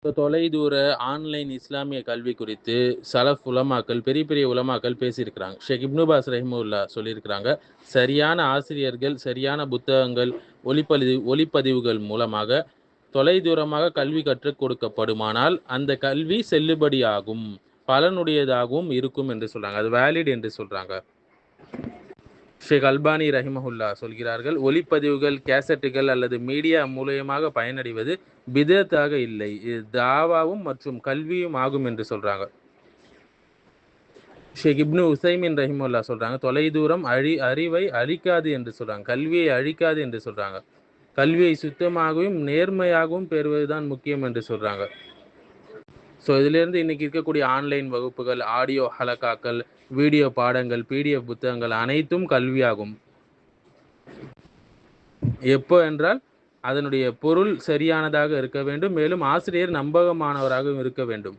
இப்போ தொலைதூர ஆன்லைன் இஸ்லாமிய கல்வி குறித்து சலஃப் உலமாக்கள், பெரிய பெரிய உலமாக்கள் பேசியிருக்கிறாங்க. ஷேக் இப்னு பாஸ் ரஹிமஹுல்லா சொல்லியிருக்கிறாங்க, சரியான ஆசிரியர்கள், சரியான புத்தகங்கள், ஒளிப்பதிவுகள் மூலமாக தொலைதூரமாக கல்வி கற்றுக் கொடுக்கப்படுமானால், அந்த கல்வி செல்லுபடியாகும், பலனுடையதாகவும் இருக்கும் என்று சொல்றாங்க. அது வேலிட் என்று சொல்றாங்க. ஷேக் அல்பானி ரஹிமஹுல்லா சொல்கிறார்கள், ஒளிப்பதிவுகள், கேசட்டுகள் அல்லது மீடியா மூலியமாக பயனடைவது பிதத்தாக இல்லை, இது தாவாவும் மற்றும் கல்வியும் ஆகும் என்று சொல்றாங்க. ஷேக் இப்னு உசைமின் ரஹிமஹுல்லா சொல்றாங்க, தொலைதூரம் அறிவை அழிக்காது என்று சொல்றாங்க, கல்வியை அழிக்காது என்று சொல்றாங்க. கல்வியை சுத்தமாகவும் நேர்மையாகவும் பெறுவதுதான் முக்கியம் என்று சொல்றாங்க. ஸோ இதிலிருந்து இன்னைக்கு இருக்கக்கூடிய ஆன்லைன் வகுப்புகள், ஆடியோ ஹலகாக்கள், வீடியோ பாடங்கள், பிடிஎஃப் புத்தகங்கள் அனைத்தும் கல்வியாகும். எப்போ என்றால் அதனுடைய பொருள் சரியானதாக இருக்க வேண்டும், மேலும் ஆசிரியர் நம்பகமானவராகவும் இருக்க வேண்டும்.